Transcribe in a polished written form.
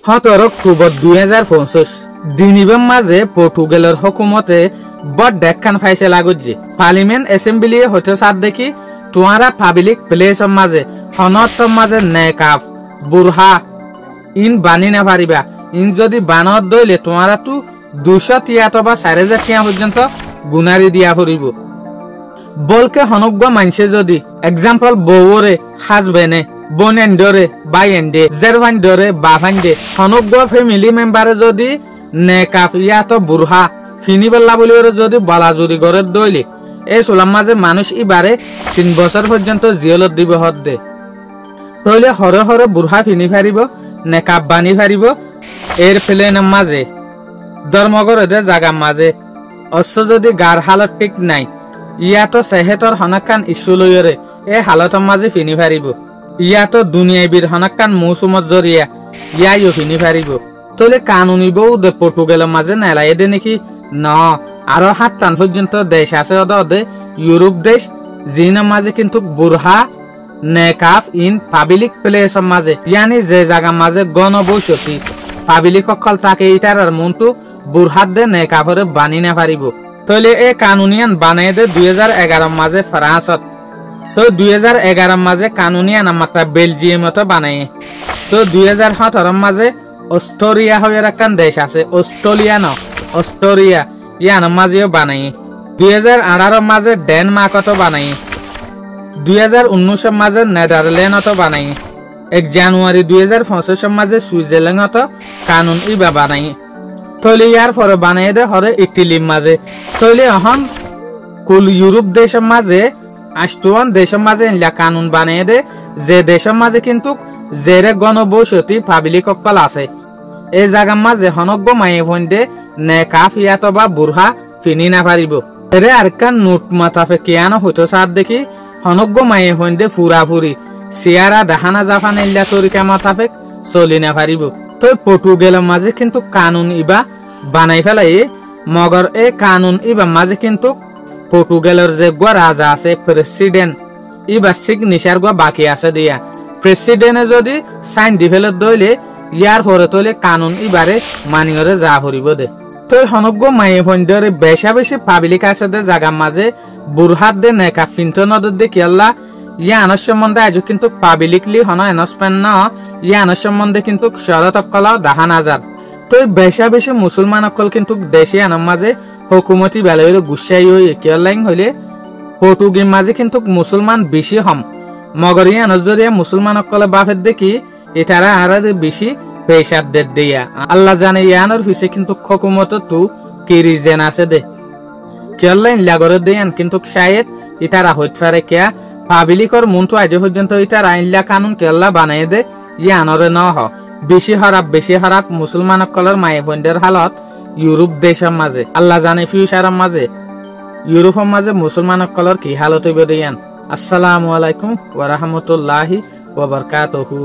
17 October 2025 দিনিবের মাঝে পর্তুগালের হুকুমতে বড় দেখান ফাইসলা করছে পার্লিমেন্ট অ্যাসেম্বলি হতে সাথ দেখি তোমারা পাবলিক প্লেস মাঝে হনতর মাঝে নেকাফ বুরহা ইন বানি না পারিবা ইন যদি বানত দইলে তোমারা তো 200 টিয়া অথবা 4000 টিয়া পর্যন্ত গুনারি দিয়া পড়িব বলকে হনজ্ঞ মানুষে যদি এক্সাম্পল বউরে হাজবেন্ডে বোনেন্ডরে বাইন্ডে জারভান্ডরে বাভান্ডে হনজ্ঞ ফ্যামিলি মেম্বারে যদি নেকাফ ইয়াতো বুরহা ফিনিবেল্লা বলিওরে যদি বালাজুরি করে দইলে এই সোলাম মাঝে মানুষ ইবারে 3 বছর পর্যন্ত জেলত দিব হদ্দে তইলে হরে হরে বুরহা ফিনি ফারিব নেকাফ বানি ফারিব এর প্লেনের মাঝে ধর্মগরদের জায়গা মাঝে অশ্ব যদি গার হালত ঠিক নাই ইয়াতো সেহেতর হনাকান ইস্যু লইরে এ হালতৰ মাঝে ফিনি ফারিব ইয়াতো দুনিয়াবির হনাকান মৌসুমত জরিয়া ইয়াইও ফিনি ফারিব তলে কানুনিবও দে পর্তুগালের মাঝে নেলাই দে নাকি ন আরো 7 পর্যন্ত দেশ আছে ওদে ইউরোপ দেশ জিনের মাঝে কিন্তু বুরহা নেকাফ ইন পাবলিক প্লেসের মাঝে ইয়ানি যে জায়গা মাঝে গণবসতি পাবলিক অকল তাকে ইটার মনটো বুরহাত দে নেকাফরে বানি না পারিব তলে এ কানুনিয়ান বানাই দে 2011 মাঝে ফ্রান্সত তো 2011 মাঝে কানুনিয়ান মাত্রা বেলজিয়ামত বানাই তো 2017 মাঝে অস্ট্রেলিয়া হয়ে রাখান দেশ আছে অস্ট্রেলিয়া ইয়ান মাঝেও বানাই 2018 মাঝে ডেনমার্কত বানাই 2019 মাঝে নেদারল্যান্ডত বানাই 1 জানুয়ারি 2025 মাঝে সুইজারল্যান্ডত কানুন ইবা বানাই তলে ইয়ার পরে বানাই দে হরে ইটালির মাঝে তলে এখন কুল ইউরোপ দেশের মাঝে 8 দেশের মাঝে ইলা কানুন বানাই দে যে দেশের মাঝে কিন্তু জেরে গণবসতি পাবলিক অকল আছে এই জায়গার মাঝে হনজ্ঞ মায়ে ভন্দে নেকাফ ইয়াতবা বুরহা ফিনি না পারিব এরে আরকান নোট মাথাফে কিয়ানো হইতো সাথ দেখি হনজ্ঞ মায়ে ভন্দে ফুরাফুরি সিয়ারা দেখানা জাফান ইল্লা তরিকা মাথাফে চলি না পারিব তো পর্তুগালের মাঝে কিন্তু কানুন ইবা বানাই ফেলাই মগর এ কানুন ইবা মাঝে কিন্তু পর্তুগালের যে রাজা আছে প্রেসিডেন্ট ইবা সিগনেচার বাকি আছে দিয়া প্রেসিডেন্টে যদি সাইন দিফেলত দইলে ইয়ার পরে তলে কানুন ইবারে মানিয়রে যা হরিব দে তো হনজ্ঞ মায়ে ভন্দরে বেশি পাবলিক আছে দে জায়গা মাঝে বুরহাত দে নেকা ফিন্টনদ দে কিয়াল্লা ইয়ানোর সম্বন্ধে আজ কিন্তু পাবলিকলি হন এনসপেন ন ইয়ানোর সম্বন্ধে কিন্তু শরতকলা দাহান হাজার তো বেশি মুসলমান অকল কিন্তু দেশে আনার মাঝে হুকুমতি বেলায় গুসাই হয়ে কিয়াল্লাইং হইলে পর্তুগির মাঝে কিন্তু মুসলমান বেশি হম মগর ইয়ানোর জরিয়া মুসলমান অকলে বাফের দেখি এটারা আর বেশি পেশাদের দিয়া আল্লাহ জানে ইয়ানোর পিছে কিন্তু হুকুমত তু কি রিজন আছে দে কিয়াল্লাইন লাগরে দেয়ান কিন্তু শায়দ ইতারা হইত পারে কিয়া পাবলিকর মনটো আজ পর্যন্ত ইটার আইনলা কানুন কেল্লা বানাই দে ইয়ানরে ন হ বেশি হারাপ মুসলমান অকলের মায়ে বন্ডের হালত ইউরোপ দেশের মাঝে আল্লাহ জানে ফিউচারের মাঝে ইউরোপের মাঝে মুসলমান অকলের কি হালত হইবে দেয়ান আসসালামু আলাইকুম ওয়া রাহমাতুল্লাহি ওয়া বারাকাতুহু।